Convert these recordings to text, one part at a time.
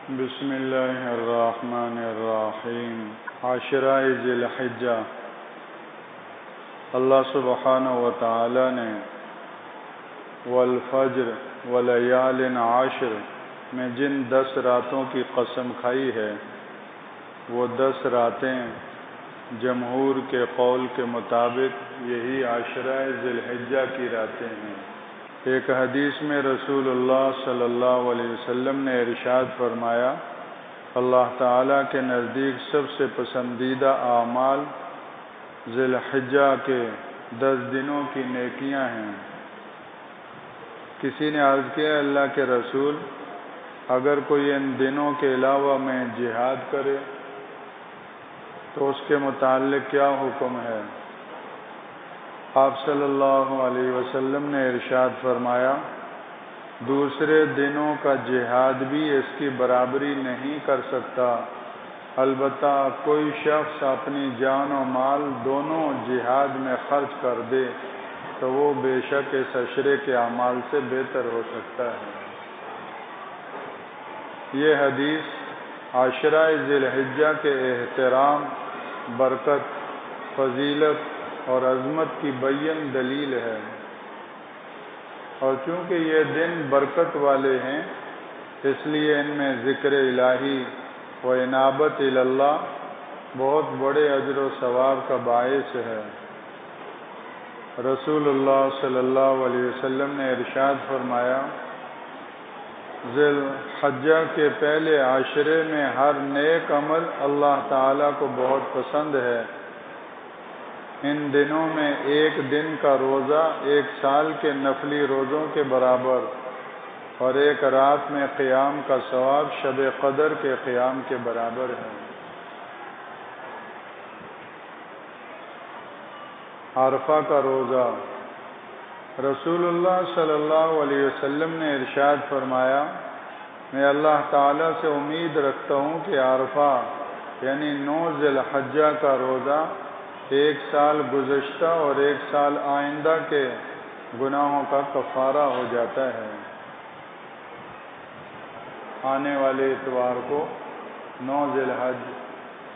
بسم اللہ الرحمن الرحیم۔ عاشرہ ذی الحجہ، اللہ سبحانہ و تعالی نے والفجر ولیال عشر میں جن 10 راتوں کی قسم کھائی ہے وہ 10 راتیں جمہور کے قول کے مطابق یہی عاشرہ ذی الحجہ کی راتیں ہیں۔ ایک حدیث میں رسول اللہ صلی اللہ علیہ وسلم نے ارشاد فرمایا، اللہ تعالیٰ کے نزدیک سب سے پسندیدہ اعمال ذی الحجہ کے 10 دنوں کی نیکیاں ہیں۔ کسی نے عرض کیا، اللہ کے رسول، اگر کوئی ان دنوں کے علاوہ میں جہاد کرے تو اس کے متعلق کیا حکم ہے؟ آپ صلی اللہ علیہ وسلم نے ارشاد فرمایا، دوسرے دنوں کا جہاد بھی اس کی برابری نہیں کر سکتا، البتہ کوئی شخص اپنی جان و مال دونوں جہاد میں خرچ کر دے تو وہ بے شک اس عشرے کے اعمال سے بہتر ہو سکتا ہے۔ یہ حدیث عاشرہ ذی الحجہ کے احترام، برکت، فضیلت اور عظمت کی بیان دلیل ہے، اور چونکہ یہ دن برکت والے ہیں اس لیے ان میں ذکر الہی و انابت اللہ بہت بڑے اجر و ثواب کا باعث ہے۔ رسول اللہ صلی اللہ علیہ وسلم نے ارشاد فرمایا، ذی الحجہ کے پہلے عشرے میں ہر نیک عمل اللہ تعالیٰ کو بہت پسند ہے۔ ان دنوں میں ایک دن کا روزہ 1 سال کے نفلی روزوں کے برابر، اور ایک رات میں قیام کا ثواب شب قدر کے قیام کے برابر ہے۔ عرفہ کا روزہ، رسول اللہ صلی اللہ علیہ وسلم نے ارشاد فرمایا، میں اللہ تعالیٰ سے امید رکھتا ہوں کہ عرفہ یعنی 9 ذی الحجہ کا روزہ 1 سال گزشتہ اور 1 سال آئندہ کے گناہوں کا کفارہ ہو جاتا ہے۔ آنے والے اتوار کو 9 ذی الحجہ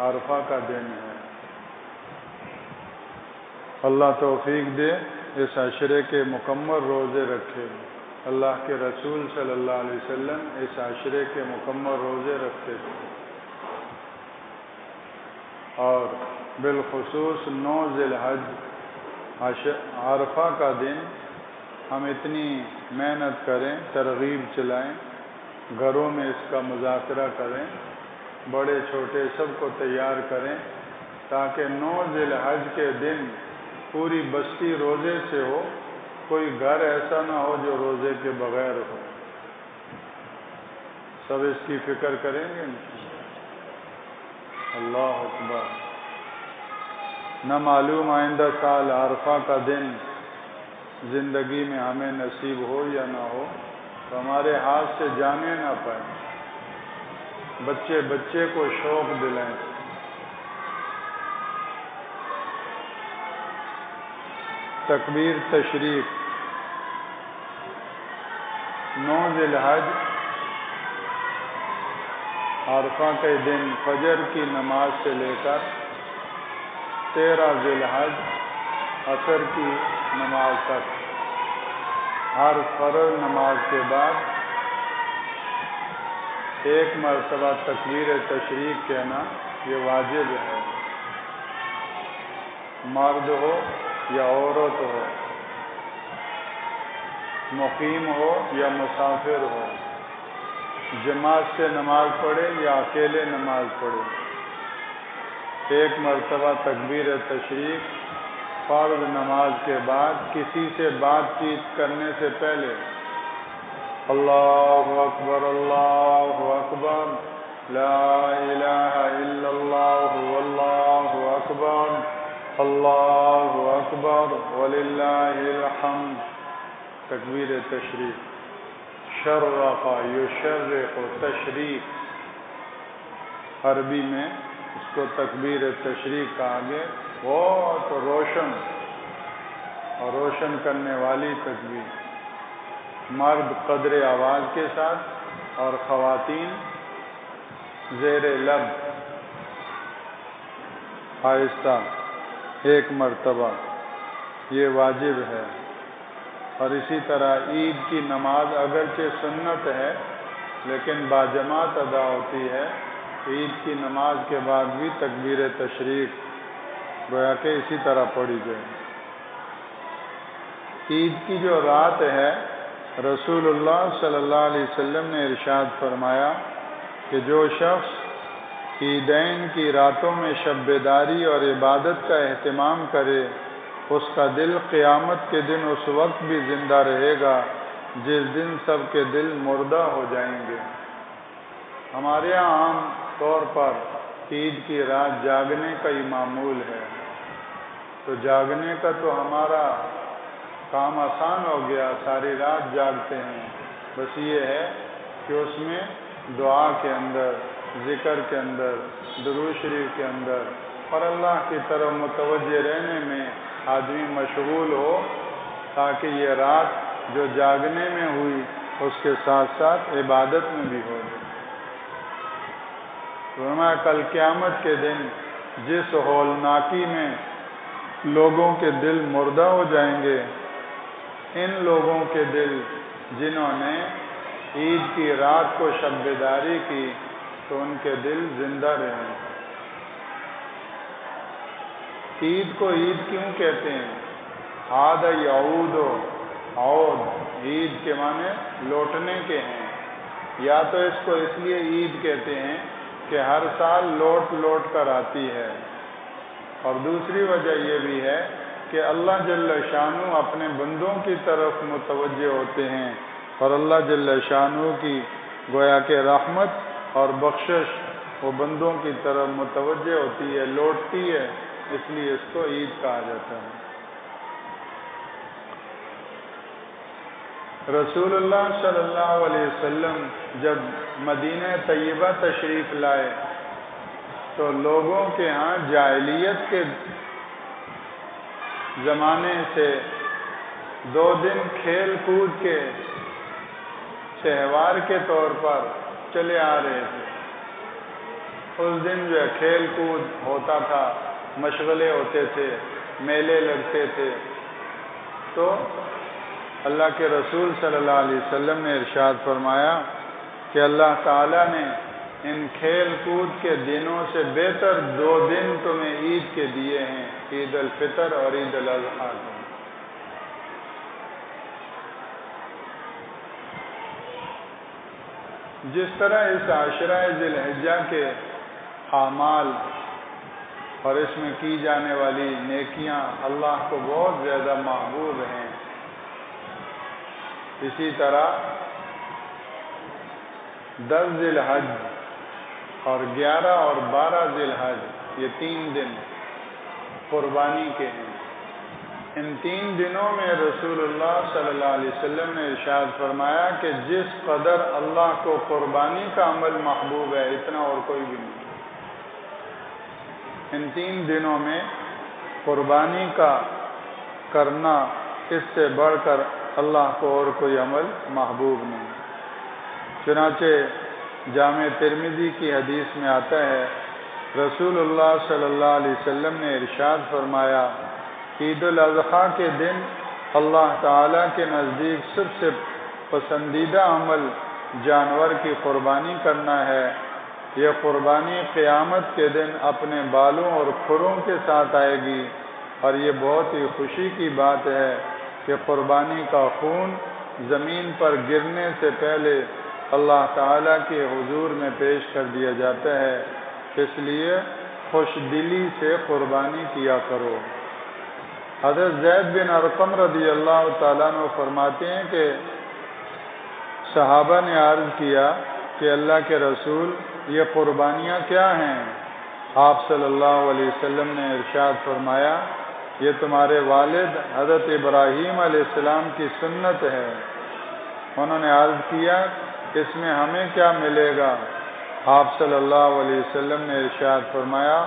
عرفہ کا دن ہے۔ اللہ توفیق دے اس عشرے کے مکمل روزے رکھے۔ اللہ کے رسول صلی اللہ علیہ وسلم اس عشرے کے مکمل روزے رکھتے تھے، اور بالخصوص 9 ذی الحجہ عرفہ کا دن ہم اتنی محنت کریں، ترغیب چلائیں، گھروں میں اس کا مذاکرہ کریں، بڑے چھوٹے سب کو تیار کریں، تاکہ 9 ذی الحجہ کے دن پوری بستی روزے سے ہو، کوئی گھر ایسا نہ ہو جو روزے کے بغیر ہو۔ سب اس کی فکر کریں گے؟ اللہ اکبر۔ نہ معلوم آئندہ سال عرفہ کا دن زندگی میں ہمیں نصیب ہو یا نہ ہو، تو ہمارے ہاتھ سے جانے نہ پائے۔ بچے بچے کو شوق دلائیں۔ تکبیر تشریق، 9 ذی الحجہ عرفہ کے دن فجر کی نماز سے لے کر 13 ذی الحجہ عصر کی نماز تک ہر فرض نماز کے بعد 1 مرتبہ تکبیر تشریق کہنا یہ واجب ہے، مرد ہو یا عورت ہو، مقیم ہو یا مسافر ہو، جماعت سے نماز پڑھے یا اکیلے نماز پڑھے۔ 1 مرتبہ تکبیر تشریق فرض نماز کے بعد کسی سے بات چیت کرنے سے پہلے اللہ اکبر اللہ اکبر لا الہ الا اللہ واللہ اکبر اللہ اکبر وللہ الحمد۔ تکبیر تشریق، شرف یشرف تشریق، عربی میں اس کو تکبیر تشریق کہا گیا، بہت روشن اور روشن کرنے والی تکبیر۔ مرد قدر آواز کے ساتھ اور خواتین زیر لب آہستہ 1 مرتبہ، یہ واجب ہے۔ اور اسی طرح عید کی نماز اگرچہ سنت ہے لیکن باجماعت ادا ہوتی ہے۔ عید کی نماز کے بعد بھی تکبیر تشریق گویا کہ اسی طرح پڑھی جائے۔ عید کی جو رات ہے، رسول اللہ صلی اللہ علیہ وسلم نے ارشاد فرمایا کہ جو شخص عیدین کی راتوں میں شب بیداری اور عبادت کا اہتمام کرے، اس کا دل قیامت کے دن اس وقت بھی زندہ رہے گا جس دن سب کے دل مردہ ہو جائیں گے۔ ہمارے یہاں عام طور پر عید کی رات جاگنے کا ہی معمول ہے، تو جاگنے کا تو ہمارا کام آسان ہو گیا، ساری رات جاگتے ہیں۔ بس یہ ہے کہ اس میں دعا کے اندر، ذکر کے اندر، درود شریف کے اندر اور اللہ کی طرف متوجہ رہنے میں آدمی مشغول ہو، تاکہ یہ رات جو جاگنے میں ہوئی اس کے ساتھ ساتھ عبادت میں بھی ہو جائے۔ فرمایا کل قیامت کے دن جس ہولناکی میں لوگوں کے دل مردہ ہو جائیں گے، ان لوگوں کے دل جنہوں نے عید کی رات کو شب بیداری کی تو ان کے دل زندہ رہیں۔ عید کو عید کیوں کہتے ہیں؟ عاد یعود عود، عید کے معنی لوٹنے کے ہیں، یا تو اس کو اس لیے عید کہتے ہیں کہ ہر سال لوٹ لوٹ کر آتی ہے، اور دوسری وجہ یہ بھی ہے کہ اللہ جل شانہ اپنے بندوں کی طرف متوجہ ہوتے ہیں، اور اللہ جل شانہ کی گویا کہ رحمت اور بخشش وہ بندوں کی طرف متوجہ ہوتی ہے، لوٹتی ہے، اس لیے اس کو عید کہا جاتا ہے۔ رسول اللہ صلی اللہ علیہ وسلم جب مدینہ طیبہ تشریف لائے تو لوگوں کے ہاں جاہلیت کے زمانے سے 2 دن کھیل کود کے تہوار کے طور پر چلے آ رہے تھے۔ اس دن جو ہے کھیل کود ہوتا تھا، مشغلے ہوتے تھے، میلے لگتے تھے، تو اللہ کے رسول صلی اللہ علیہ وسلم نے ارشاد فرمایا کہ اللہ تعالیٰ نے ان کھیل کود کے دنوں سے بہتر 2 دن تمہیں عید کے دیے ہیں، عید الفطر اور عید الاضحیٰ۔ جس طرح اس عشرہ ذی الحجہ کے اعمال اور اس میں کی جانے والی نیکیاں اللہ کو بہت زیادہ محبوب ہیں، اسی طرح 10 ذی الحج اور 11 اور 12 ذی الحج، یہ 3 دن قربانی کے ہیں۔ ان 3 دنوں میں رسول اللہ صلی اللہ علیہ وسلم نے ارشاد فرمایا کہ جس قدر اللہ کو قربانی کا عمل محبوب ہے اتنا اور کوئی بھی نہیں۔ ان 3 دنوں میں قربانی کا کرنا، اس سے بڑھ کر اللہ کو اور کوئی عمل محبوب نہیں۔ چنانچہ جامع ترمذی کی حدیث میں آتا ہے، رسول اللہ صلی اللہ علیہ وسلم نے ارشاد فرمایا، عید الاضحیٰ کے دن اللہ تعالیٰ کے نزدیک سب سے پسندیدہ عمل جانور کی قربانی کرنا ہے۔ یہ قربانی قیامت کے دن اپنے بالوں اور کھروں کے ساتھ آئے گی، اور یہ بہت ہی خوشی کی بات ہے کہ قربانی کا خون زمین پر گرنے سے پہلے اللہ تعالیٰ کے حضور میں پیش کر دیا جاتا ہے، اس لیے خوش دلی سے قربانی کیا کرو۔ حضرت زید بن ارقم رضی اللہ تعالیٰ عنہ فرماتے ہیں کہ صحابہ نے عرض کیا کہ اللہ کے رسول، یہ قربانیاں کیا ہیں؟ آپ صلی اللہ علیہ وسلم نے ارشاد فرمایا، یہ تمہارے والد حضرت ابراہیم علیہ السلام کی سنت ہے۔ انہوں نے عرض کیا، اس میں ہمیں کیا ملے گا؟ آپ صلی اللہ علیہ وسلم نے ارشاد فرمایا،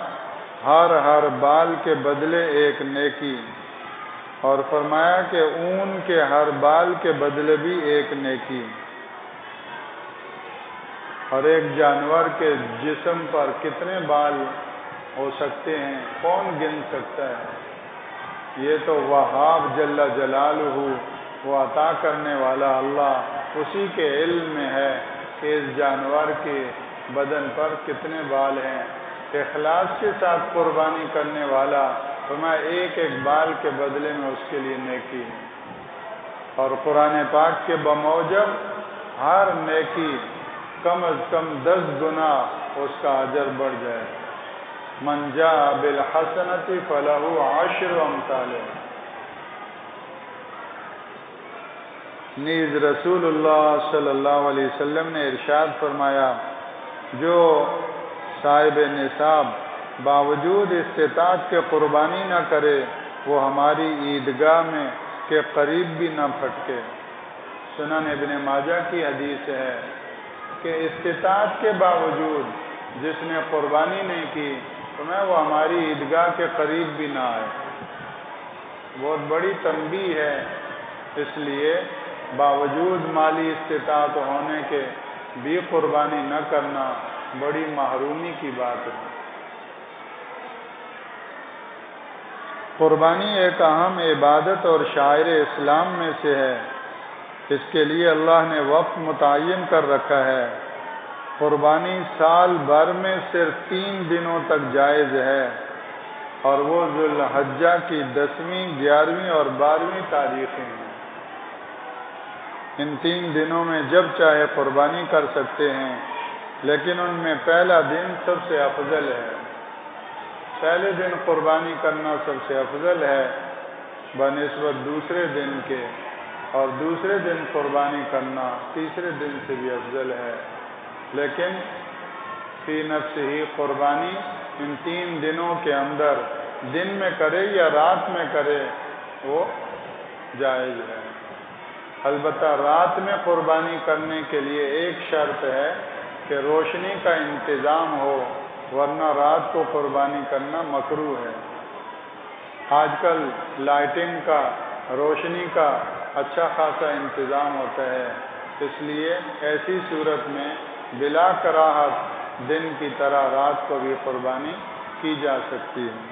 ہر بال کے بدلے ایک نیکی، اور فرمایا کہ اون کے ہر بال کے بدلے بھی ایک نیکی۔ اور ایک جانور کے جسم پر کتنے بال ہو سکتے ہیں کون گن سکتا ہے؟ یہ تو وہاب جل جلالہ، وہ عطا کرنے والا اللہ، اسی کے علم میں ہے کہ اس جانور کے بدن پر کتنے بال ہیں۔ اخلاص کے ساتھ قربانی کرنے والا فرمایا ایک ایک بال کے بدلے میں اس کے لیے نیکی ہے، اور قرآن پاک کے بموجب ہر نیکی کم از کم 10 گنا اس کا اجر بڑھ جائے۔ من جاء بالحسنۃ فلہ 10 امثالها۔ نیز رسول اللہ صلی اللہ علیہ وسلم نے ارشاد فرمایا، جو صاحب نصاب باوجود استطاعت کے قربانی نہ کرے وہ ہماری عیدگاہ میں کے قریب بھی نہ پھٹکے۔ سنن ابن ماجہ کی حدیث ہے کہ استطاعت کے باوجود جس نے قربانی نہیں کی تو وہ ہماری عیدگاہ کے قریب بھی نہ آئے۔ بہت بڑی تنبیہ ہے، اس لیے باوجود مالی استطاعت ہونے کے بھی قربانی نہ کرنا بڑی محرومی کی بات ہے۔ قربانی ایک اہم عبادت اور شعائر اسلام میں سے ہے، اس کے لیے اللہ نے وقت متعین کر رکھا ہے۔ قربانی سال بھر میں صرف 3 دنوں تک جائز ہے، اور وہ ذوالحجہ کی 10ویں، 11ویں اور 12ویں تاریخیں ہیں۔ ان 3 دنوں میں جب چاہے قربانی کر سکتے ہیں، لیکن ان میں پہلا دن سب سے افضل ہے۔ پہلے دن قربانی کرنا سب سے افضل ہے بنسبت دوسرے دن کے، اور دوسرے دن قربانی کرنا تیسرے دن سے بھی افضل ہے، لیکن فی نفس ہی قربانی ان 3 دنوں کے اندر دن میں کرے یا رات میں کرے وہ جائز ہے۔ البتہ رات میں قربانی کرنے کے لیے ایک شرط ہے کہ روشنی کا انتظام ہو، ورنہ رات کو قربانی کرنا مکروہ ہے۔ آج کل لائٹنگ کا، روشنی کا اچھا خاصا انتظام ہوتا ہے، اس لیے ایسی صورت میں بلا کراہت دن کی طرح رات کو بھی قربانی کی جا سکتی ہے۔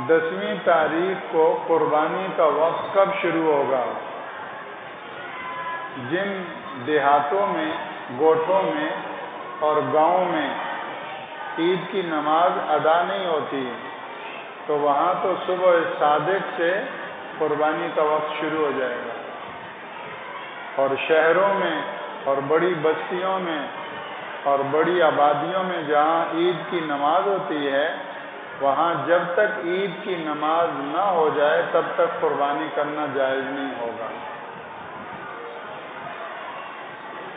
10ویں تاریخ کو قربانی کا وقت کب شروع ہوگا؟ جن دیہاتوں میں، گوٹھوں میں اور گاؤں میں عید کی نماز ادا نہیں ہوتی تو وہاں تو صبح صادق سے قربانی کا وقت شروع ہو جائے گا، اور شہروں میں اور بڑی بستیوں میں اور بڑی آبادیوں میں جہاں عید کی نماز ہوتی ہے، وہاں جب تک عید کی نماز نہ ہو جائے تب تک قربانی کرنا جائز نہیں ہوگا۔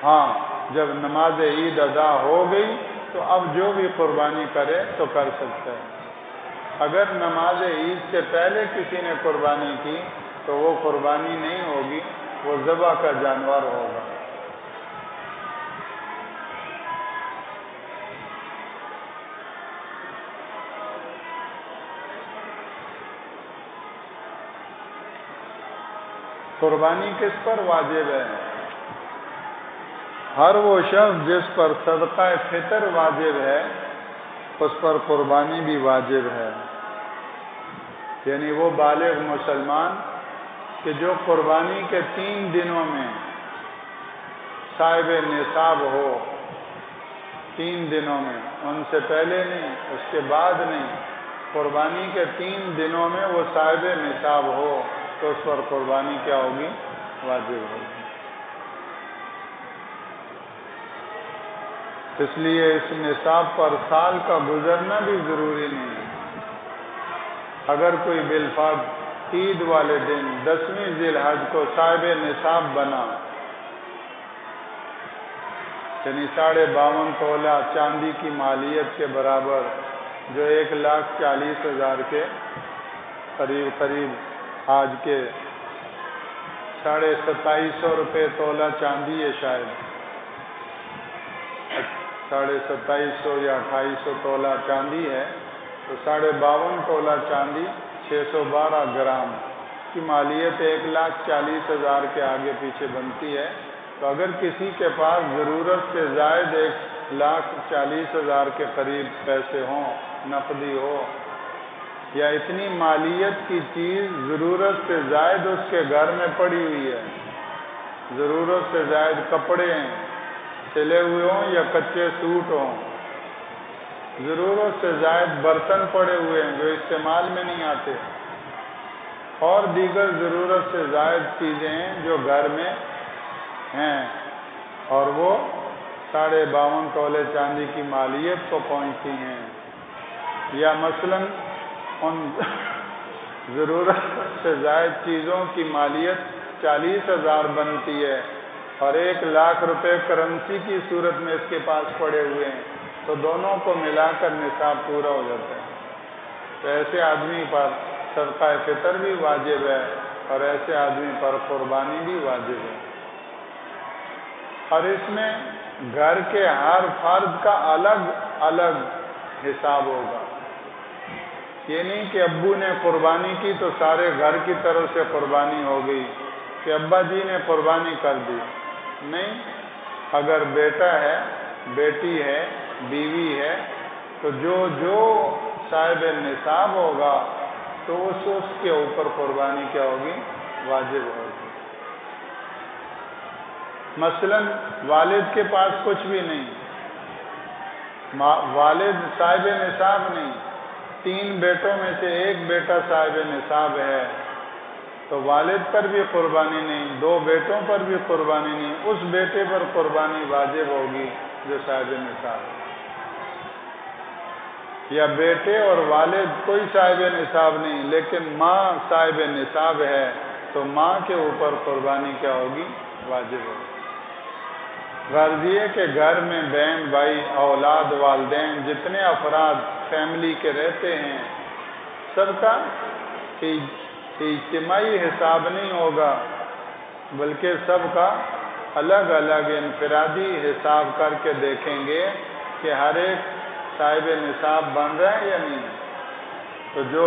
ہاں، جب نماز عید ادا ہو گئی تو اب جو بھی قربانی کرے تو کر سکتا ہے۔ اگر نماز عید سے پہلے کسی نے قربانی کی تو وہ قربانی نہیں ہوگی، وہ ذبح کا جانور ہوگا۔ قربانی کس پر واجب ہے؟ ہر وہ شخص جس پر صدقہ فطر واجب ہے اس پر قربانی بھی واجب ہے، یعنی وہ بالغ مسلمان کہ جو قربانی کے 3 دنوں میں صاحب نصاب ہو، 3 دنوں میں، ان سے پہلے نہیں، اس کے بعد نہیں، قربانی کے 3 دنوں میں وہ صاحب نصاب ہو تو اس پر قربانی کیا ہوگی؟ واجب ہوگی۔ اس لیے اس نصاب پر سال کا گزرنا بھی ضروری نہیں ہے۔ اگر کوئی بالفرض عید والے دن 10ویں ذی الحج کو صاحب نصاب بنا، یعنی 52.5 تولہ چاندی کی مالیت کے برابر، جو 1,40,000 کے قریب آج کے 2750 روپے تولہ چاندی ہے، شاید 2750 یا 2800 تولہ چاندی ہے، تو 52.5 تولہ چاندی 612 گرام، کی مالیت 1,40,000 کے آگے پیچھے بنتی ہے، تو اگر کسی کے پاس ضرورت سے زائد 1,40,000 کے قریب پیسے ہوں، نقدی ہو، یا اتنی مالیت کی چیز ضرورت سے زائد اس کے گھر میں پڑی ہوئی ہے، ضرورت سے زائد کپڑے ہیں، سلے ہوئے ہوں یا کچے سوٹ ہوں، ضرورت سے زائد برتن پڑے ہوئے ہیں جو استعمال میں نہیں آتے، اور دیگر ضرورت سے زائد چیزیں ہیں جو گھر میں ہیں، اور وہ 52.5 تولے چاندی کی مالیت کو پہنچتی ہیں، یا مثلاً ان ضرورت سے زائد چیزوں کی مالیت 40,000 بنتی ہے اور 1,00,000 روپے کرنسی کی صورت میں اس کے پاس پڑے ہوئے ہیں، تو دونوں کو ملا کر نصاب پورا ہو جاتا ہے، تو ایسے آدمی پر صدقہ فطر بھی واجب ہے اور ایسے آدمی پر قربانی بھی واجب ہے۔ اور اس میں گھر کے ہر فرد کا الگ الگ حساب ہوگا، یہ نہیں کہ ابو نے قربانی کی تو سارے گھر کی طرف سے قربانی ہو گئی کہ ابا جی نے قربانی کر دی، نہیں، اگر بیٹا ہے، بیٹی ہے، بیوی ہے، تو جو صاحب نصاب ہوگا تو اس کے اوپر قربانی کیا ہوگی؟ واجب ہوگی۔ مثلاً والد کے پاس کچھ بھی نہیں، والد صاحب نصاب نہیں، 3 بیٹوں میں سے ایک بیٹا صاحب نصاب ہے، تو والد پر بھی قربانی نہیں، 2 بیٹوں پر بھی قربانی نہیں، اس بیٹے پر قربانی واجب ہوگی جو صاحب نصاب ہے۔ یا بیٹے اور والد کوئی صاحب نصاب نہیں لیکن ماں صاحب نصاب ہے، تو ماں کے اوپر قربانی کیا ہوگی؟ واجب ہوگی۔ غرض یہ کہ گھر میں بہن بھائی، اولاد، والدین، جتنے افراد فیملی کے رہتے ہیں، سب کا اجتماعی حساب نہیں ہوگا بلکہ سب کا الگ الگ انفرادی حساب کر کے دیکھیں گے کہ ہر ایک صاحب نصاب بن رہا ہے یا نہیں، تو جو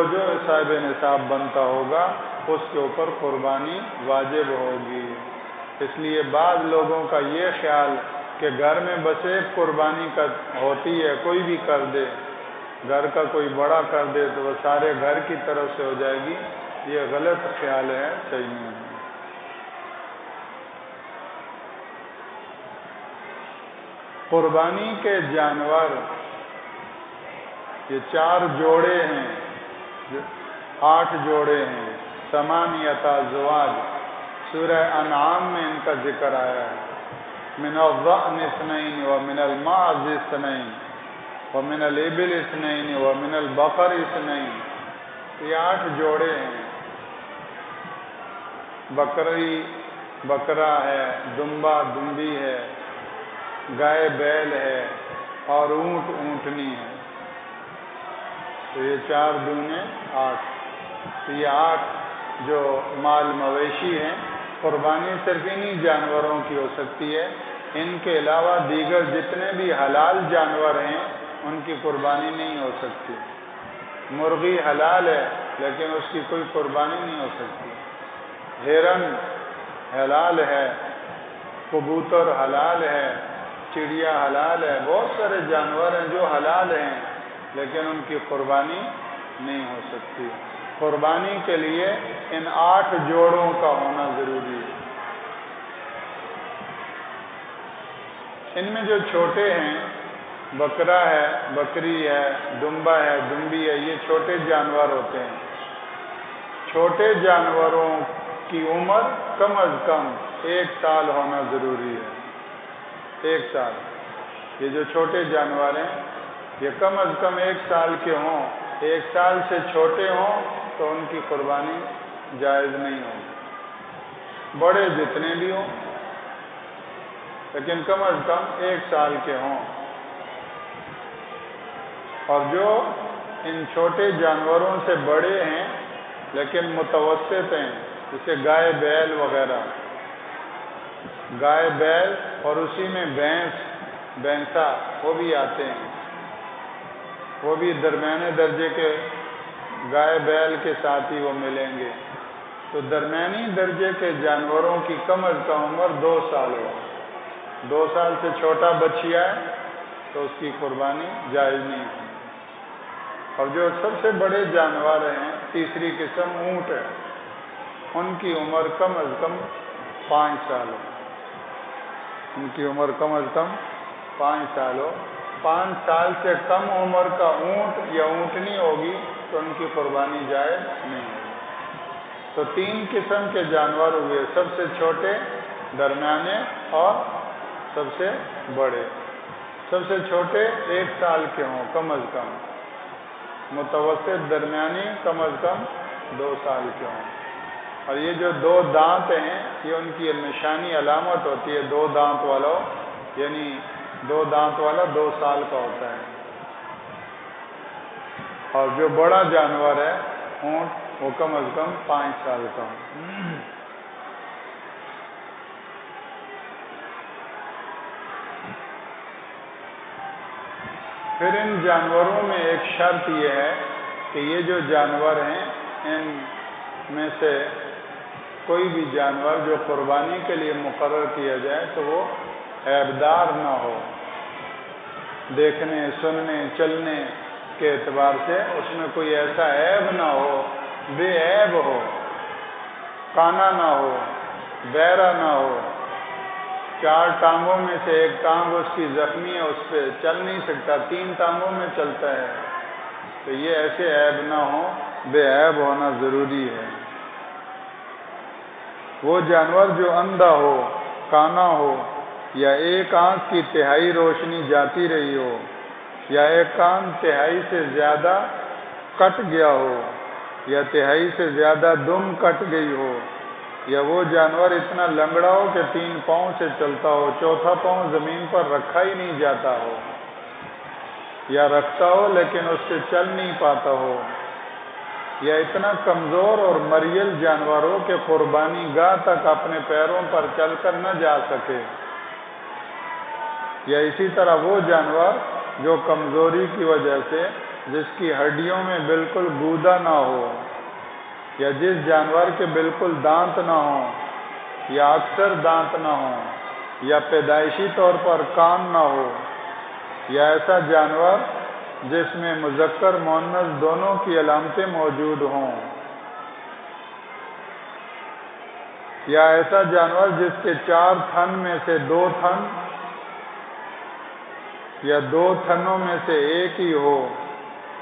صاحب نصاب بنتا ہوگا اس کے اوپر قربانی واجب ہوگی۔ اس لیے بعض لوگوں کا یہ خیال کہ گھر میں بس ایک قربانی کا ہوتی ہے، کوئی بھی کر دے، گھر کا کوئی بڑا کر دے تو وہ سارے گھر کی طرف سے ہو جائے گی، یہ غلط خیال ہے، صحیح نہیں ہے۔ قربانی کے جانور یہ 4 جوڑے ہیں، 8 جوڑے ہیں، 8 ازواج، سورہ انعام میں ان کا ذکر آیا ہے، من الضأن 2 ومن المعز 2 ومن الابل 2 ومن البقر 2، یہ 8 جوڑے ہیں، بکرا ہے، دمبا دمبی ہے، گائے بیل ہے اور اونٹ اونٹنی ہے، تو یہ 4 دونے 8، تو یہ 8 جو مال مویشی ہیں، قربانی صرف انہی جانوروں کی ہو سکتی ہے، ان کے علاوہ دیگر جتنے بھی حلال جانور ہیں ان کی قربانی نہیں ہو سکتی۔ مرغی حلال ہے لیکن اس کی کوئی قربانی نہیں ہو سکتی، ہرن حلال ہے، کبوتر حلال ہے، چڑیا حلال ہے، بہت سارے جانور ہیں جو حلال ہیں لیکن ان کی قربانی نہیں ہو سکتی۔ قربانی کے لیے ان 8 جوڑوں کا ہونا ضروری ہے۔ ان میں جو چھوٹے ہیں، بکرا ہے، بکری ہے، دمبا ہے، دمبی ہے، یہ چھوٹے جانور ہوتے ہیں۔ چھوٹے جانوروں کی عمر کم از کم 1 سال ہونا ضروری ہے، 1 سال۔ یہ جو چھوٹے جانور ہیں یہ کم از کم 1 سال کے ہوں، 1 سال سے چھوٹے ہوں تو ان کی قربانی جائز نہیں ہوگی، بڑے جتنے بھی ہوں لیکن کم از کم 1 سال کے ہوں۔ اور جو ان چھوٹے جانوروں سے بڑے ہیں لیکن متوسط ہیں، جیسے گائے بیل وغیرہ، گائے بیل اور اسی میں بھینسا وہ بھی آتے ہیں، وہ بھی درمیانے درجے کے گائے بیل کے ساتھ ہی وہ ملیں گے، تو درمیانی درجے کے جانوروں کی کم از کم عمر 2 سال ہو. 2 سال سے چھوٹا بچیا ہے تو اس کی قربانی جائز نہیں ہے. اور جو سب سے بڑے جانور ہیں، تیسری قسم اونٹ ہے، ان کی عمر کم از کم 5 سال ہو. ان کی عمر کم از کم 5 سال ہو. 5 سال سے کم عمر کا اونٹ یا اونٹنی ہوگی تو ان کی قربانی جائز نہیں ہوگی. تو 3 قسم کے جانور ہوئے، سب سے چھوٹے، درمیانے اور سب سے بڑے. سب سے چھوٹے 1 سال کے ہوں کم از کم، متوسط درمیانی کم از کم 2 سال کے ہوں. اور یہ جو 2 دانت ہیں یہ ان کی نشانی علامت ہوتی ہے. 2 دانت والا یعنی 2 دانت والا 2 سال کا ہوتا ہے. اور جو بڑا جانور ہے اونٹ وہ کم از کم 5 سال کا ہو. پھر ان جانوروں میں ایک شرط یہ ہے کہ یہ جو جانور ہیں ان میں سے کوئی بھی جانور جو قربانی کے لیے مقرر کیا جائے تو وہ عیبدار نہ ہو. دیکھنے، سننے، چلنے کے اعتبار سے اس میں کوئی ایسا عیب نہ ہو، بے عیب ہو، کانا نہ ہو، بہرا نہ ہو، 4 ٹانگوں میں سے 1 ٹانگ اس کی زخمی ہے، اس پہ چل نہیں سکتا، 3 ٹانگوں میں چلتا ہے. تو یہ ایسے عیب نہ ہو، بے عیب ہونا ضروری ہے. وہ جانور جو اندھا ہو، کانا ہو، یا 1 آنکھ کی تہائی روشنی جاتی رہی ہو، یا 1 کان تہائی سے زیادہ کٹ گیا ہو، یا تہائی سے زیادہ دم کٹ گئی ہو، یا وہ جانور اتنا لنگڑا ہو کہ 3 پاؤں سے چلتا ہو، 4تھا پاؤں زمین پر رکھا ہی نہیں جاتا ہو، یا رکھتا ہو لیکن اس سے چل نہیں پاتا ہو، یا اتنا کمزور اور مریل جانور ہو کہ قربانی گاہ تک اپنے پیروں پر چل کر نہ جا سکے، یا اسی طرح وہ جانور جو کمزوری کی وجہ سے جس کی ہڈیوں میں بالکل گودا نہ ہو، یا جس جانور کے بالکل دانت نہ ہوں، یا اکثر دانت نہ ہوں، یا پیدائشی طور پر کان نہ ہو، یا ایسا جانور جس میں مذکر مؤنث دونوں کی علامتیں موجود ہوں، یا ایسا جانور جس کے 4 تھن میں سے 2 تھن یا 2 تھنوں میں سے 1 ہی ہو،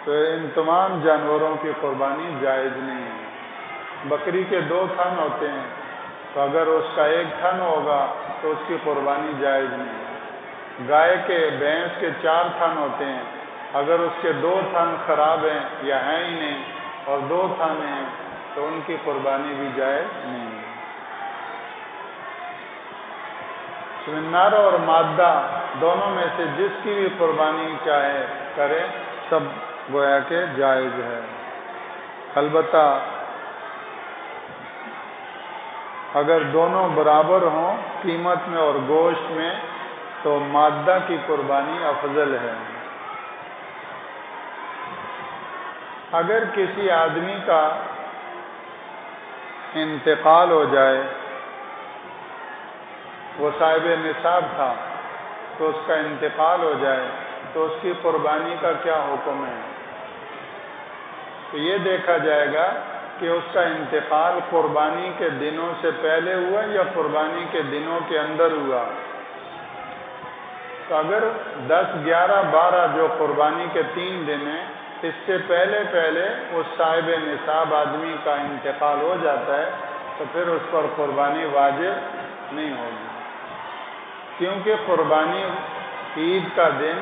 تو ان تمام جانوروں کی قربانی جائز نہیں ہے. بکری کے 2 تھن ہوتے ہیں تو اگر اس کا 1 تھن ہوگا تو اس کی قربانی جائز نہیں ہے. گائے کے، بھینس کے 4 تھن ہوتے ہیں، اگر اس کے 2 تھن خراب ہیں یا ہیں ہی نہیں اور 2 تھن ہیں تو ان کی قربانی بھی جائز نہیں ہے. نر اور مادہ دونوں میں سے جس کی بھی قربانی چاہے کرے، سب گویا کہ جائز ہے. البتہ اگر دونوں برابر ہوں قیمت میں اور گوشت میں تو مادہ کی قربانی افضل ہے. اگر کسی آدمی کا انتقال ہو جائے، وہ صاحب نصاب تھا تو اس کا انتقال ہو جائے تو اس کی قربانی کا کیا حکم ہے؟ تو یہ دیکھا جائے گا کہ اس کا انتقال قربانی کے دنوں سے پہلے ہوا یا قربانی کے دنوں کے اندر ہوا. تو اگر 10، 11، 12 جو قربانی کے 3 دن ہیں، اس سے پہلے اس صاحب نصاب آدمی کا انتقال ہو جاتا ہے تو پھر اس پر قربانی واجب نہیں ہوگی، کیونکہ قربانی عید کا دن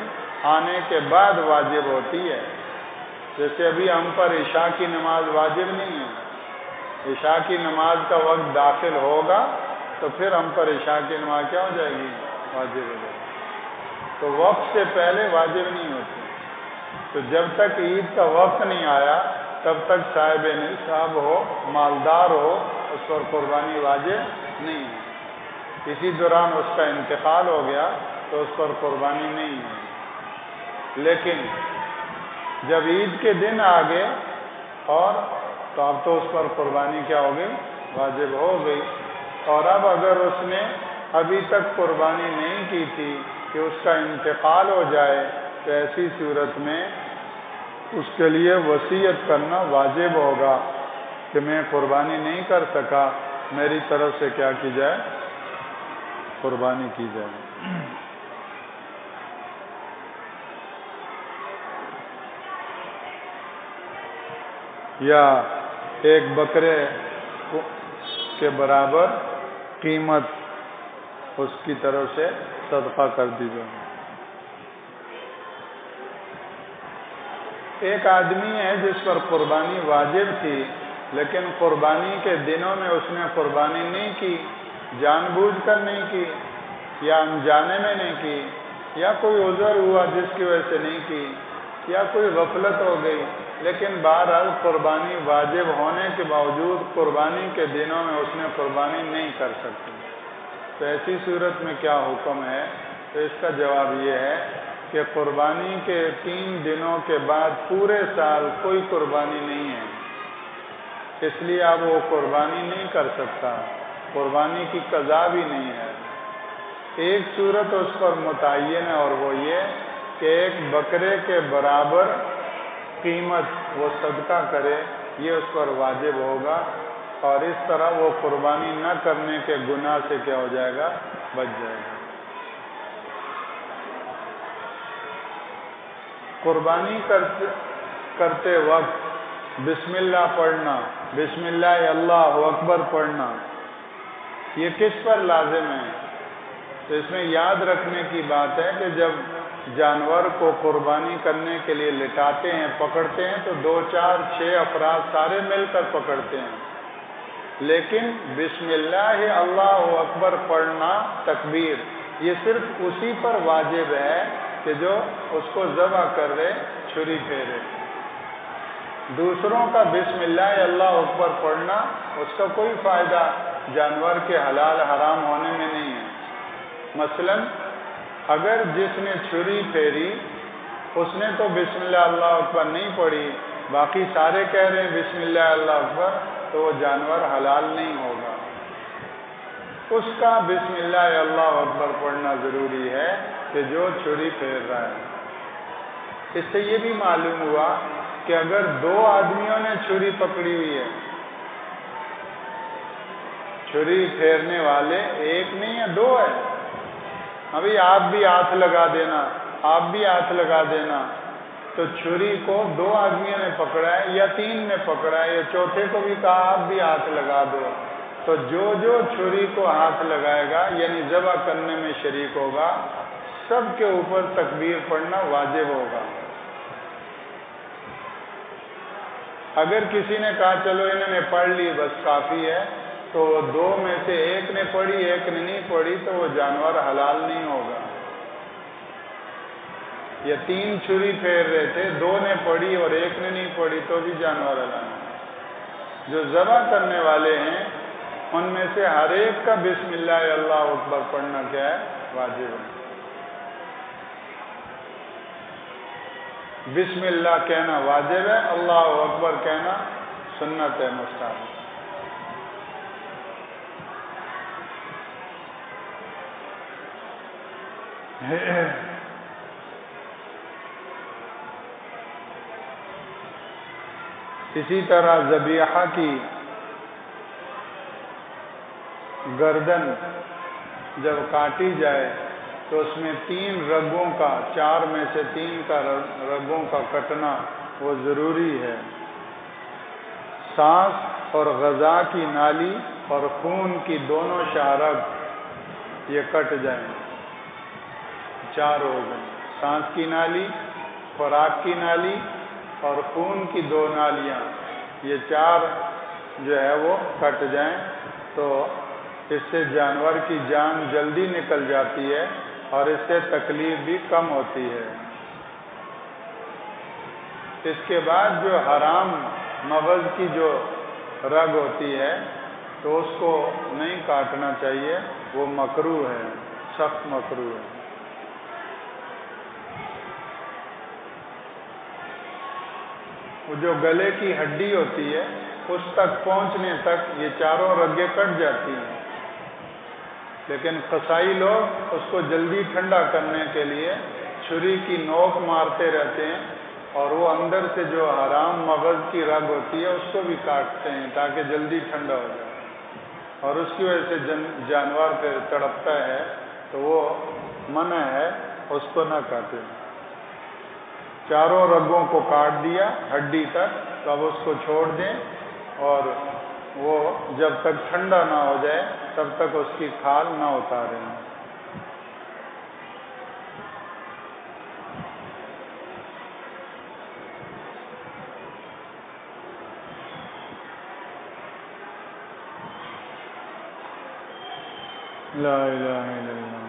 آنے کے بعد واجب ہوتی ہے. جیسے ابھی ہم پر عشاء کی نماز واجب نہیں ہے، عشاء کی نماز کا وقت داخل ہوگا تو پھر ہم پر عشاء کی نماز کیا ہو جائے گی؟ واجب ہو جائے گی. تو وقت سے پہلے واجب نہیں ہوتی. تو جب تک عید کا وقت نہیں آیا تب تک صاحب نصاب ہو، مالدار ہو، اس پر قربانی واجب نہیں ہے. اسی دوران اس کا انتقال ہو گیا تو اس پر قربانی نہیں ہے. لیکن جب عید کے دن آ گئے اور تو اب تو اس پر قربانی کیا ہوگی؟ واجب ہو گئی، اور اب اگر اس نے ابھی تک قربانی نہیں کی تھی کہ اس کا انتقال ہو جائے تو ایسی صورت میں اس کے لیے وصیت کرنا واجب ہوگا کہ میں قربانی نہیں کر سکا، میری طرف سے کیا کی جائے؟ قربانی کی جائے۔ یا ایک بکرے کے برابر قیمت اس کی طرف سے صدقہ کر دی جائے۔ ایک آدمی ہے جس پر قربانی واجب تھی، لیکن قربانی کے دنوں میں اس نے قربانی نہیں کی، جان بوجھ کر نہیں کی یا انجانے میں نہیں کی، یا کوئی عذر ہوا جس کی وجہ سے نہیں کی، یا کوئی غفلت ہو گئی، لیکن بہرحال قربانی واجب ہونے کے باوجود قربانی کے دنوں میں اس نے قربانی نہیں کر سکتی، تو ایسی صورت میں کیا حکم ہے؟ تو اس کا جواب یہ ہے کہ قربانی کے 3 دنوں کے بعد پورے سال کوئی قربانی نہیں ہے، اس لیے اب وہ قربانی نہیں کر سکتا، قربانی کی قضا بھی نہیں ہے۔ ایک صورت اس پر متعین ہے، اور وہ یہ کہ ایک بکرے کے برابر قیمت وہ صدقہ کرے، یہ اس پر واجب ہوگا، اور اس طرح وہ قربانی نہ کرنے کے گناہ سے کیا ہو جائے گا؟ بچ جائے گا۔ قربانی کرتے وقت بسم اللہ پڑھنا، بسم اللہ اللہ اکبر پڑھنا، یہ کس پر لازم ہے؟ تو اس میں یاد رکھنے کی بات ہے کہ جب جانور کو قربانی کرنے کے لیے لٹاتے ہیں، پکڑتے ہیں، تو 2 4 6 افراد سارے مل کر پکڑتے ہیں، لیکن بسم اللہ اللہ اکبر پڑھنا، تکبیر، یہ صرف اسی پر واجب ہے کہ جو اس کو ذبح کر رہے، چھری پھیرے۔ دوسروں کا بسم اللہ اللہ اکبر پڑھنا، اس کا کوئی فائدہ جانور کے حلال حرام ہونے میں نہیں ہے۔ مثلا اگر جس نے چھری پھیری اس نے تو بسم اللہ اللہ اکبر نہیں پڑھی، باقی سارے کہہ رہے ہیں بسم اللہ اللہ اکبر، تو وہ جانور حلال نہیں ہوگا، اس کا بسم اللہ اللہ اکبر پڑھنا ضروری ہے کہ جو چھری پھیر رہا ہے۔ اس سے یہ بھی معلوم ہوا کہ اگر 2 آدمیوں نے چھری پکڑی ہوئی ہے، چھری پھیرنے والے ایک نہیں ہے، 2 ہے، ابھی آپ بھی ہاتھ لگا دینا، آپ بھی ہاتھ لگا دینا، تو چھری کو 2 آدمیوں نے پکڑا ہے یا 3 نے پکڑا ہے، یا چوتھے کو بھی کہا آپ بھی ہاتھ لگا دو، تو جو چھری کو ہاتھ لگائے گا یعنی ذبح کرنے میں شریک ہوگا، سب کے اوپر تکبیر پڑھنا واجب ہوگا۔ اگر کسی نے کہا چلو انہوں نے پڑھ لی بس کافی ہے، تو 2 میں سے ایک نے پڑھی ایک نے نہیں پڑھی، تو وہ جانور حلال نہیں ہوگا۔ یا 3 چھری پھیر رہے تھے، 2 نے پڑھی اور ایک نے نہیں پڑھی، تو بھی جانور حلال نہیں۔ جو ذبح کرنے والے ہیں ان میں سے ہر ایک کا بسم اللہ اللہ اکبر پڑھنا کیا ہے؟ واجب ہے۔ بسم اللہ کہنا واجب ہے، اللہ اکبر کہنا سنت ہے، مستحب۔ اسی طرح ذبیحہ کی گردن جب کاٹی جائے تو اس میں 3 رگوں کا، 4 میں سے 3 کا رگوں کا کٹنا وہ ضروری ہے۔ سانس اور غذا کی نالی اور خون کی دونوں شاہرگ یہ کٹ جائیں، 4 ہو گئے، سانس کی نالی، خوراک کی نالی اور خون کی 2 نالیاں، یہ 4 جو ہے وہ کٹ جائیں، تو اس سے جانور کی جان جلدی نکل جاتی ہے اور اس سے تکلیف بھی کم ہوتی ہے۔ اس کے بعد جو حرام مغز کی جو رگ ہوتی ہے تو اس کو نہیں کاٹنا چاہیے، وہ مکروہ ہے، سخت مکروہ ہے۔ وہ جو گلے کی ہڈی ہوتی ہے اس تک پہنچنے تک یہ چاروں رگیں کٹ جاتی ہیں، لیکن قصائی لوگ اس کو جلدی ٹھنڈا کرنے کے لیے چھری کی نوک مارتے رہتے ہیں، اور وہ اندر سے جو حرام مغز کی رگ ہوتی ہے اس کو بھی کاٹتے ہیں تاکہ جلدی ٹھنڈا ہو جائے، اور اس کی وجہ سے جانور پھر تڑپتا ہے، تو وہ منع ہے اس کو نہ کاٹیں۔ چاروں رگوں کو کاٹ دیا ہڈی تک، تو اب اس کو چھوڑ دیں، اور وہ جب تک ٹھنڈا نہ ہو جائے تب تک اس کی کھال نہ اتاریں۔ لا الہ الا اللہ۔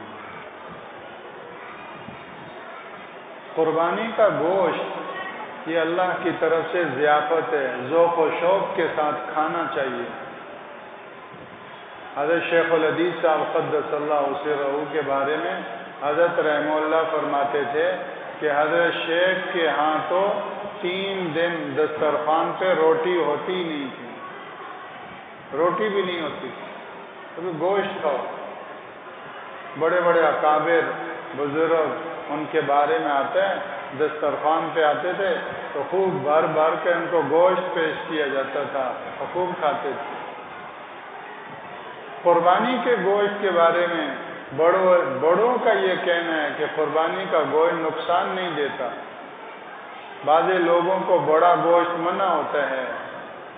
قربانی کا گوشت یہ اللہ کی طرف سے ضیافت ہے، ذوق و شوق کے ساتھ کھانا چاہیے۔ حضرت شیخ الحدیث صاحب قدس اللہ سرہ کے بارے میں حضرت رحمہ اللہ فرماتے تھے کہ حضرت شیخ کے ہاں تو 3 دن دسترخوان پہ روٹی ہوتی نہیں تھی، روٹی بھی نہیں ہوتی تھی، کبھی گوشت کھاؤ۔ بڑے بڑے اکابر بزرگ ان کے بارے میں آتے ہیں، دسترخوان پہ آتے تھے تو خوب بھر بھر کے ان کو گوشت پیش کیا جاتا تھا اور خوب کھاتے تھے۔ قربانی کے گوشت کے بارے میں بڑوں کا یہ کہنا ہے کہ قربانی کا گوشت نقصان نہیں دیتا۔ بعض لوگوں کو بڑا گوشت منع ہوتا ہے،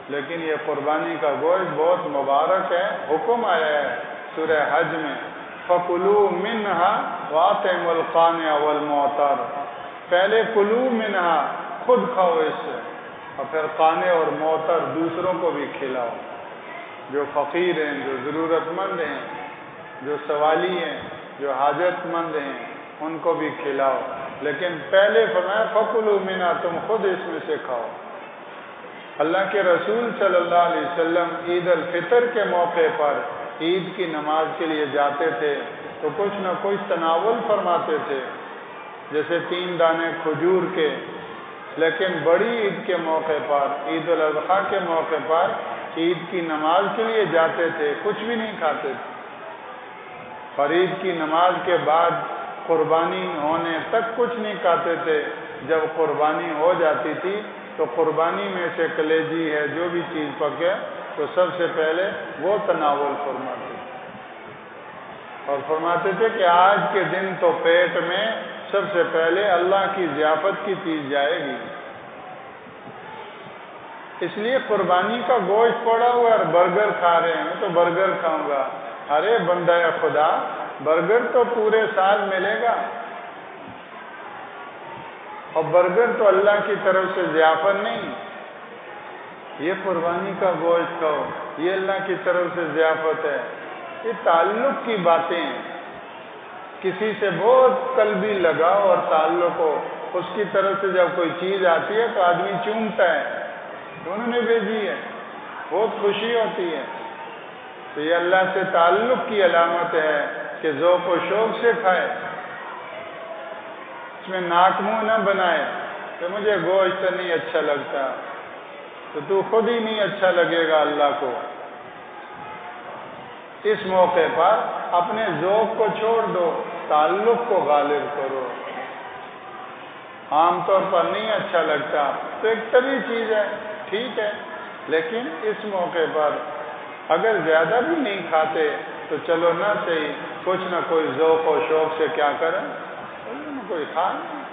لیکن یہ قربانی کا گوشت بہت مبارک ہے۔ حکم آیا ہے سورہ حج میں، فَكُلُوا مِنْهَا وَأَطْعِمُوا الْقَانِعَ وَالْمُعْتَرَ۔ پہلے کلو منہا، خود کھاؤ اس سے، اور پھر قانع اور معتر دوسروں کو بھی کھلاؤ، جو فقیر ہیں، جو ضرورت مند ہیں، جو سوالی ہیں، جو حاجت مند ہیں، ان کو بھی کھلاؤ۔ لیکن پہلے فرمایا فَكُلُوا مِنْهَا، تم خود اس میں سے کھاؤ۔ اللہ کے رسول صلی اللہ علیہ وسلم عید الفطر کے موقع پر عید کی نماز کے لیے جاتے تھے تو کچھ نہ کچھ تناول فرماتے تھے، جیسے 3 دانے کھجور کے، لیکن بڑی عید کے موقع پر، عید الاضحیٰ کے موقع پر عید کی نماز کے لیے جاتے تھے، کچھ بھی نہیں کھاتے تھے، اور عید کی نماز کے بعد قربانی ہونے تک کچھ نہیں کھاتے تھے۔ جب قربانی ہو جاتی تھی تو قربانی میں سے کلیجی ہے، جو بھی چیز پکے تو سب سے پہلے وہ تناول فرماتے تھے، اور فرماتے تھے کہ آج کے دن تو پیٹ میں سب سے پہلے اللہ کی ضیافت کی چیز جائے گی۔ اس لیے قربانی کا گوشت پڑا ہوا اور برگر کھا رہے ہیں، میں تو برگر کھاؤں گا۔ ارے بندہ خدا، برگر تو پورے سال ملے گا، اور برگر تو اللہ کی طرف سے ضیافت نہیں۔ یہ قربانی کا گوشت کھاؤ، یہ اللہ کی طرف سے ضیافت ہے۔ یہ تعلق کی باتیں ہیں، کسی سے بہت قلبی لگاؤ اور تعلق ہو، اس کی طرف سے جب کوئی چیز آتی ہے تو آدمی چومتا ہے، تو انہوں نے بھیجی ہے، بہت خوشی ہوتی ہے۔ تو یہ اللہ سے تعلق کی علامت ہے کہ ذوق و شوق سے کھائے، اس میں ناک منہ نہ بنائے کہ مجھے گوشت نہیں اچھا لگتا، تو خود ہی نہیں اچھا لگے گا اللہ کو۔ اس موقع پر اپنے ذوق کو چھوڑ دو، تعلق کو غالب کرو۔ عام طور پر نہیں اچھا لگتا تو ایک طبعی چیز ہے، ٹھیک ہے، لیکن اس موقع پر اگر زیادہ بھی نہیں کھاتے تو چلو نہ صحیح، کچھ نہ کوئی ذوق و شوق سے کیا کریں، کوئی کھا نہیں۔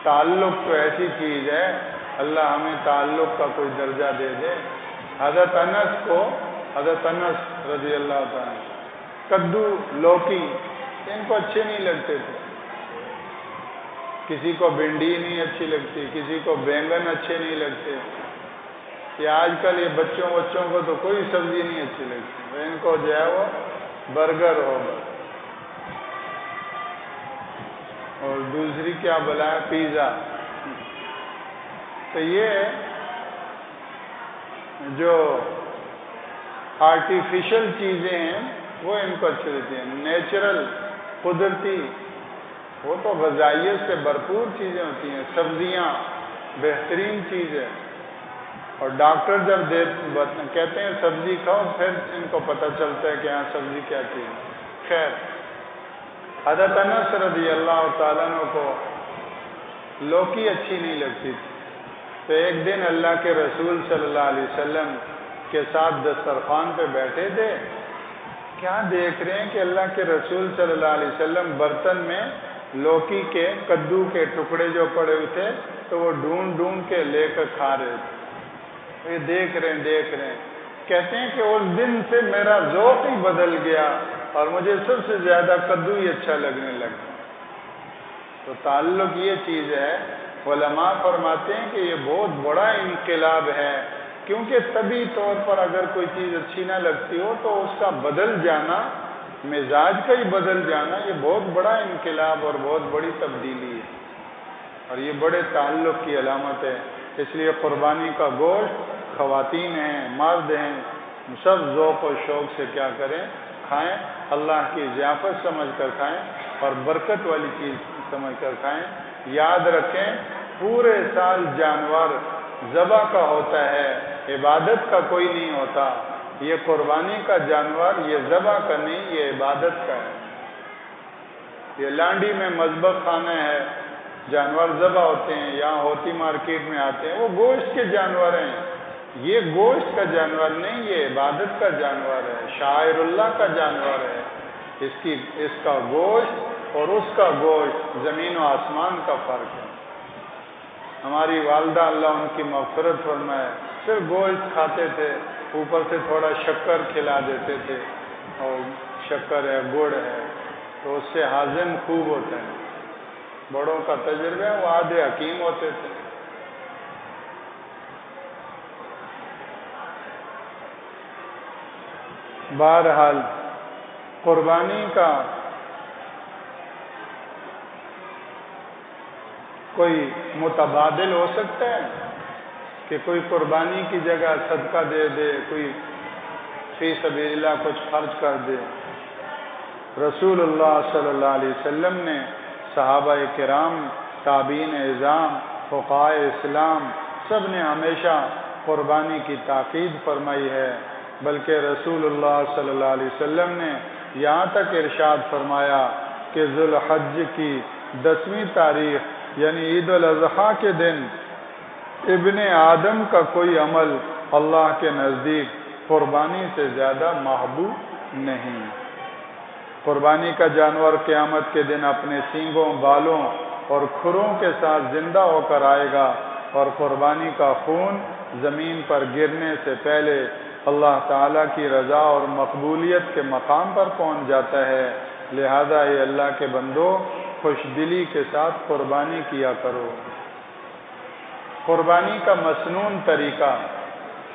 تعلق تو ایسی چیز ہے، اللہ ہمیں تعلق کا کوئی درجہ دے دے۔ حضرت انس رضی اللہ تعالیٰ، کدو، لوکی ان کو اچھے نہیں لگتے تھے، کسی کو بھنڈی نہیں اچھی لگتی، کسی کو بینگن اچھے نہیں لگتے۔ یہ آج کل یہ بچوں کو تو کوئی سبزی نہیں اچھی لگتی، ان کو جو ہے وہ برگر ہوگا، اور دوسری کیا بلا ہے، پیزا۔ تو یہ جو آرٹیفیشل چیزیں ہیں وہ ان کو اچھی لگتی ہیں، نیچرل، قدرتی، وہ تو غذائیت سے بھرپور چیزیں ہوتی ہیں، سبزیاں بہترین چیز ہے۔ اور ڈاکٹر جب کہتے ہیں سبزی کھاؤ، پھر ان کو پتہ چلتا ہے کہ ہاں سبزی کیا چیز ہے۔ خیر، حضرت انس رضی اللہ تعالیٰ عنہ کو لوکی اچھی نہیں لگتی تھی، تو ایک دن اللہ کے رسول صلی اللہ علیہ وسلم کے ساتھ دسترخوان پہ بیٹھے تھے، کیا دیکھ رہے ہیں کہ اللہ کے رسول صلی اللہ علیہ وسلم برتن میں لوکی کے کدو کے ٹکڑے جو پڑے ہوئے تھے تو وہ ڈھونڈ ڈھونڈ کے لے کر کھا رہے تھے۔ یہ دیکھ رہے ہیں، کہتے ہیں کہ اس دن سے میرا ذوق ہی بدل گیا اور مجھے سب سے زیادہ کدو ہی اچھا لگنے لگا۔ تو تعلق یہ چیز ہے، علماء فرماتے ہیں کہ یہ بہت بڑا انقلاب ہے، کیونکہ طبی طور پر اگر کوئی چیز اچھی نہ لگتی ہو تو اس کا بدل جانا، مزاج کا ہی بدل جانا، یہ بہت بڑا انقلاب اور بہت بڑی تبدیلی ہے، اور یہ بڑے تعلق کی علامت ہے۔ اس لیے قربانی کا گوشت خواتین ہیں، مرد ہیں، سب ذوق و شوق سے کیا کریں، کھائیں، اللہ کی ضیافت سمجھ کر کھائیں اور برکت والی چیز سمجھ کر کھائیں۔ یاد رکھیں، پورے سال جانور ذبح کا ہوتا ہے، عبادت کا کوئی نہیں ہوتا۔ یہ قربانی کا جانور یہ ذبح کا نہیں، یہ عبادت کا ہے۔ یہ لانڈی میں مذبح خانہ ہے، جانور ذبح ہوتے ہیں، یہاں ہوتی مارکیٹ میں آتے ہیں، وہ گوشت کے جانور ہیں۔ یہ گوشت کا جانور نہیں، یہ عبادت کا جانور ہے، شاعر اللہ کا جانور ہے۔ اس کا گوشت اور اس کا گوشت زمین و آسمان کا فرق ہے۔ ہماری والدہ اللہ ان کی مغفرت فرمائے، صرف گوشت کھاتے تھے، اوپر سے تھوڑا شکر کھلا دیتے تھے، اور شکر ہے، گڑ ہے، تو اس سے ہاضم خوب ہوتا ہے۔ بڑوں کا تجربہ ہے، وہ آدھے حکیم ہوتے تھے۔ بہرحال قربانی کا کوئی متبادل ہو سکتا ہے کہ کوئی قربانی کی جگہ صدقہ دے دے، کوئی فی سبیل اللہ کچھ خرچ کر دے۔ رسول اللہ صلی اللہ علیہ وسلم نے، صحابہ کرام، تابعین اعظام، فقہائے اسلام، سب نے ہمیشہ قربانی کی تاکید فرمائی ہے، بلکہ رسول اللہ صلی اللہ علیہ وسلم نے یہاں تک ارشاد فرمایا کہ ذوالحج کی 10ویں تاریخ یعنی عید الاضحیٰ کے دن ابن آدم کا کوئی عمل اللہ کے نزدیک قربانی سے زیادہ محبوب نہیں۔ قربانی کا جانور قیامت کے دن اپنے سینگوں، بالوں اور کھروں کے ساتھ زندہ ہو کر آئے گا، اور قربانی کا خون زمین پر گرنے سے پہلے اللہ تعالیٰ کی رضا اور مقبولیت کے مقام پر پہنچ جاتا ہے۔ لہذا اے اللہ کے بندو، خوش دلی کے ساتھ قربانی کیا کرو۔ قربانی کا مسنون طریقہ،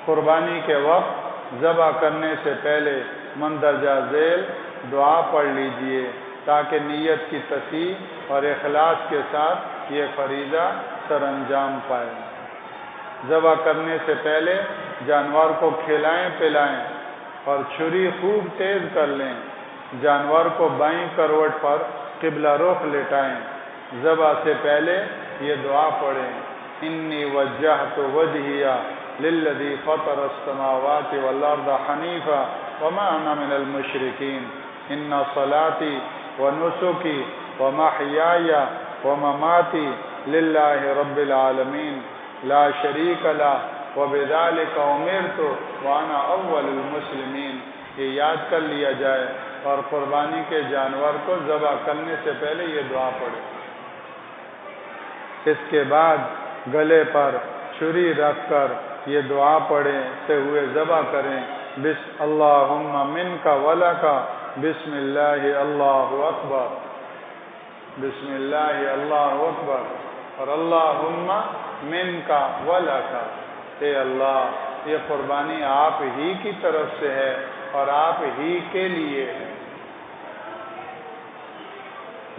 قربانی کے وقت ذبح کرنے سے پہلے مندرجہ ذیل دعا پڑھ لیجئے تاکہ نیت کی تصحیح اور اخلاص کے ساتھ یہ فریضہ سر انجام پائے۔ ذبح کرنے سے پہلے جانور کو کھلائیں پلائیں اور چھری خوب تیز کر لیں۔ جانور کو بائیں کروٹ پر قبلہ رخ لٹائیں۔ ذبح سے پہلے یہ دعا پڑھیں، انی وجہت وجہی للذی فطر السماوات والارض حنیفا وما انا من المشرکین، ان صلاتی ونسکی ومحیای ومماتی للہ رب العالمین لا شریک لہ وبذالک امرت وانا اول المسلمین۔ یہ یاد کر لیا جائے اور قربانی کے جانور کو ذبح کرنے سے پہلے یہ دعا پڑھے۔ اس کے بعد گلے پر چھری رکھ کر یہ دعا پڑھیں سے ہوئے ذبح کریں، بسم اللہم منک ولک بسم اللہ اللہ اکبر، بسم اللہ اللہ اکبر، اور اللہم منک ولک، اے اللہ یہ قربانی آپ ہی کی طرف سے ہے اور آپ ہی کے لیے ہے۔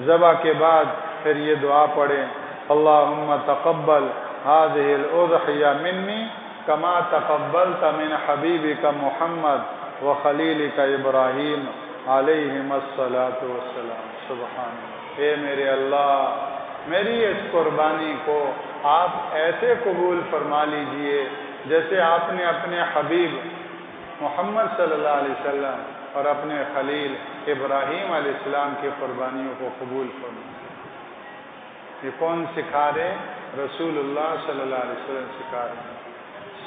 ذبح کے بعد پھر یہ دعا پڑھیں، اللہم تقبل هذه الأضحية مني كما تقبلت من حبيبك محمد وخليلك إبراهيم عليهما الصلاة والسلام۔ سبحان اللہ، اے میرے اللہ، میری اس قربانی کو آپ ایسے قبول فرما لیجئے جیسے آپ نے اپنے حبیب محمد صلی اللہ علیہ وسلم اور اپنے خلیل ابراہیم علیہ السلام کی قربانیوں کو قبول فرمایا۔ یہ کون سکھا رہے؟ رسول اللہ صلی اللہ علیہ وسلم سکھا رہے ہیں۔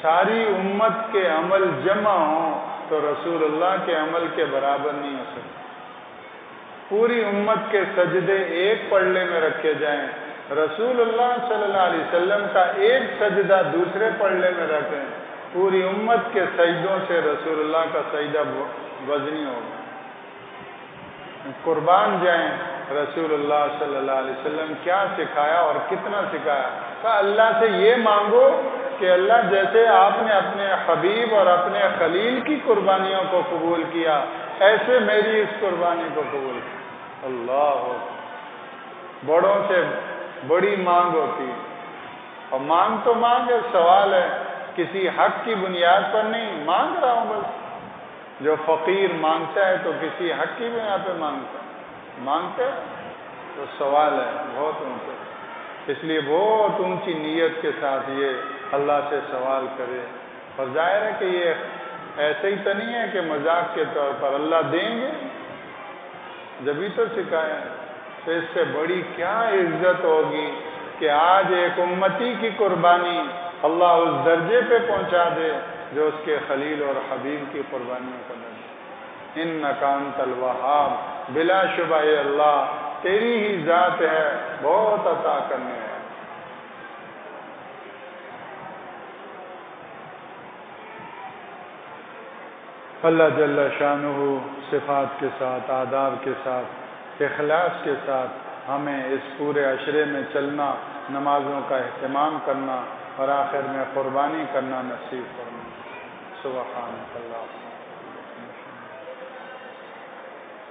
ساری امت کے عمل جمع ہوں تو رسول اللہ کے عمل کے برابر نہیں ہو سکتے۔ پوری امت کے سجدے ایک پلڑے میں رکھے جائیں، رسول اللہ صلی اللہ علیہ وسلم کا ایک سجدہ دوسرے پلڑے میں رکھیں، پوری امت کے سجدوں سے رسول اللہ کا سجدہ وزنی ہوگا۔ قربان جائیں، رسول اللہ صلی اللہ علیہ وسلم کیا سکھایا اور کتنا سکھایا؟ کہا اللہ سے یہ مانگو کہ اللہ جیسے آپ نے اپنے حبیب اور اپنے خلیل کی قربانیوں کو قبول کیا، ایسے میری اس قربانی کو قبول کیا۔ اللہ، بڑوں سے بڑی مانگ ہوتی ہے، اور مانگ تو مانگ ہے، سوال ہے کسی حق کی بنیاد پر نہیں مانگ رہا ہوں بس۔ جو فقیر مانگتا ہے تو کسی حق کی بنیاد پہ مانگتا ہے تو سوال ہے بہت اونچا۔ اس لیے بہت اونچی نیت کے ساتھ یہ اللہ سے سوال کرے، اور ظاہر ہے کہ یہ ایسے ہی تو نہیں ہے کہ مذاق کے طور پر اللہ دیں گے، جبھی تو سکھایا ہے۔ تو اس سے بڑی کیا عزت ہوگی کہ آج ایک امتی کی قربانی اللہ اس درجے پہ پہنچا دے جو اس کے خلیل اور حبیب کی قربانیوں کا درجہ۔ انک انت الوہاب، بلا شبہ اے اللہ تیری ہی ذات ہے، بہت عطا کرنے ہے۔ اللہ جل شانہ صفات کے ساتھ، آداب کے ساتھ، اخلاص کے ساتھ ہمیں اس پورے عشرے میں چلنا، نمازوں کا اہتمام کرنا اور آخر میں قربانی کرنا نصیب فرمائے۔ سبحانک اللہم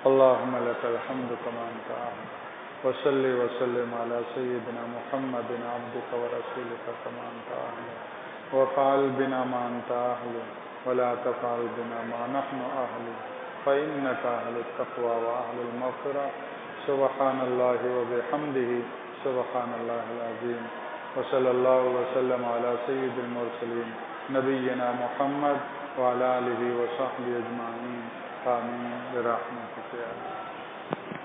اللہم لک الحمد کما انت اہل، وصلی وسلم علی سیدنا محمد عبدک ورسولک کما انت اہل، وفعل بنا ما انت اہل ولا تفعل بنا ما نحن اہل، فإنک اہل التقوی واہل المغفرہ۔ سبحان اللہ وبحمدہ، سبحان اللہ العظیم، وصلی اللہ وسلم علی سید المرسلین نبینا محمد وعلی آلہ وصحبہ اجمعین، آمین برحمتک یا اللہ۔